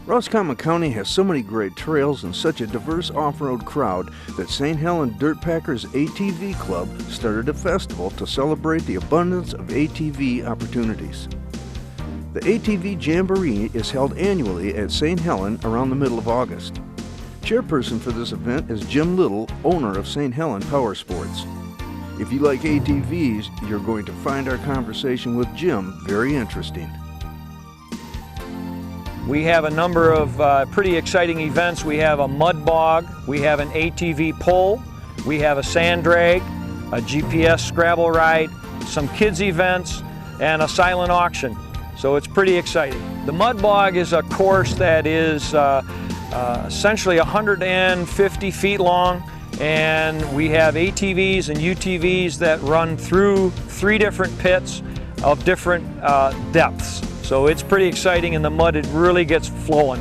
Roscommon County has so many great trails and such a diverse off-road crowd that St. Helen Dirt Packers ATV Club started a festival to celebrate the abundance of ATV opportunities. The ATV Jamboree is held annually at St. Helen around the middle of August. Chairperson for this event is Jim Little, owner of St. Helen Power Sports. If you like ATVs, you're going to find our conversation with Jim very interesting. We have a number of pretty exciting events. We have a mud bog, we have an ATV pull, we have a sand drag, a GPS Scrabble ride, some kids events, and a silent auction. So it's pretty exciting. The mud bog is a course that is essentially 150 feet long, and we have ATVs and UTVs that run through 3 different pits of different depths. So it's pretty exciting, and the mud, it really gets flowing.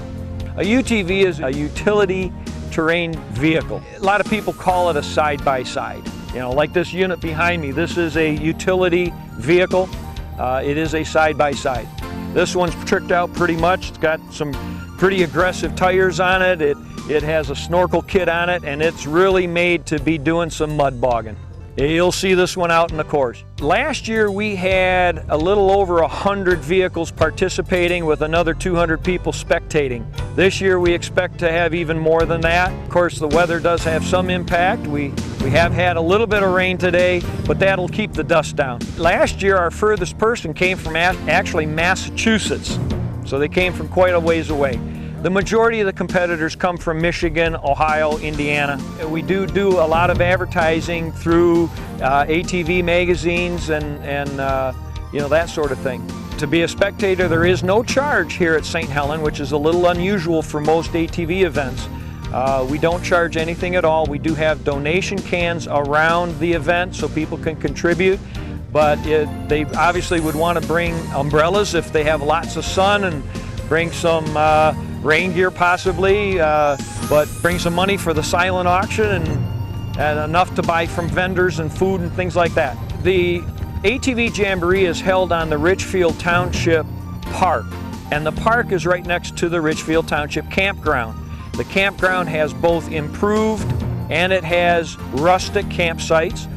A UTV is a utility terrain vehicle. A lot of people call it a side-by-side. You know, like this unit behind me, this is a utility vehicle. It is a side-by-side. This one's tricked out pretty much. It's got some pretty aggressive tires on it. It has a snorkel kit on it, and it's really made to be doing some mud bogging. You'll see this one out in the course. Last year we had a little over 100 vehicles participating with another 200 people spectating. This year we expect to have even more than that. Of course, the weather does have some impact. We have had a little bit of rain today, but that'll keep the dust down. Last year our furthest person came from actually Massachusetts, so they came from quite a ways away. The majority of the competitors come from Michigan, Ohio, Indiana. We do a lot of advertising through ATV magazines and you know, that sort of thing. To be a spectator, there is no charge here at St. Helen, which is a little unusual for most ATV events. We don't charge anything at all. We do have donation cans around the event so people can contribute, but they obviously would want to bring umbrellas if they have lots of sun, and bring some rain gear possibly, but bring some money for the silent auction and enough to buy from vendors and food and things like that. The ATV Jamboree is held on the Richfield Township Park, and the park is right next to the Richfield Township Campground. The campground has both improved and it has rustic campsites.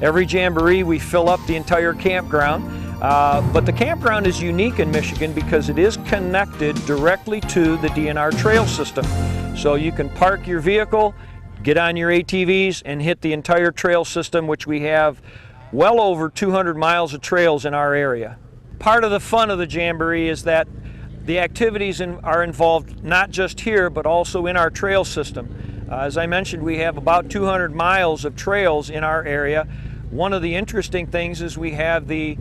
Every Jamboree we fill up the entire campground. But the campground is unique in Michigan because it is connected directly to the DNR trail system. So you can park your vehicle, get on your ATVs, and hit the entire trail system, which we have well over 200 miles of trails in our area. Part of the fun of the Jamboree is that the activities are involved not just here, but also in our trail system. As I mentioned, we have about 200 miles of trails in our area. One of the interesting things is we have the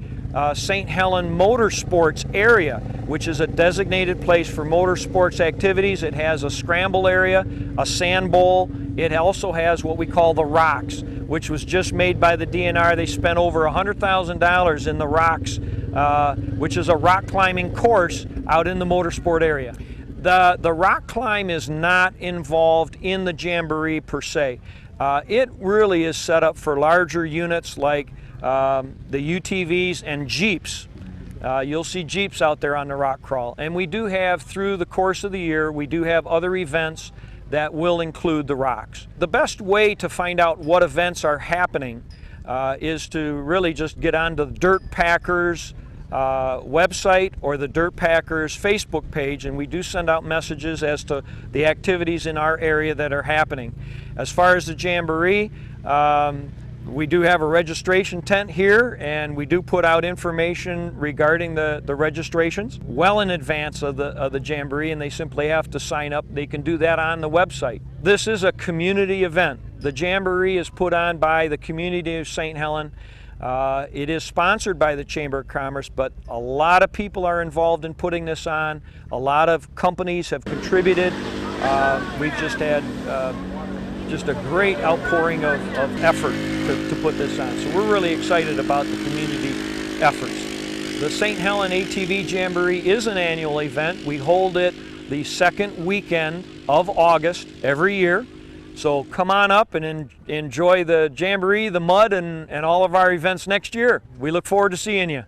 St. Helen Motorsports area, which is a designated place for motorsports activities. It has a scramble area, a sand bowl. It also has what we call the Rocks, which was just made by the DNR. They spent over $100,000 in the Rocks, which is a rock climbing course out in the motorsport area. The rock climb is not involved in the Jamboree per se. It really is set up for larger units like the UTVs and Jeeps. You'll see Jeeps out there on the rock crawl. And we do have, through the course of the year, we do have other events that will include the rocks. The best way to find out what events are happening is to really just get onto the Dirt Packers website or the Dirt Packers Facebook page, and we do send out messages as to the activities in our area that are happening. As far as the Jamboree, we do have a registration tent here, and we do put out information regarding the registrations well in advance of the Jamboree, and they simply have to sign up. They can do that on the website. This is a community event. The Jamboree is put on by the community of St. Helen. It is sponsored by the Chamber of Commerce, but a lot of people are involved in putting this on. A lot of companies have contributed. We've just had just a great outpouring of effort to put this on. So we're really excited about the community efforts. The St. Helen ATV Jamboree is an annual event. We hold it the second weekend of August every year. So come on up and enjoy the Jamboree, the mud, and all of our events next year. We look forward to seeing you.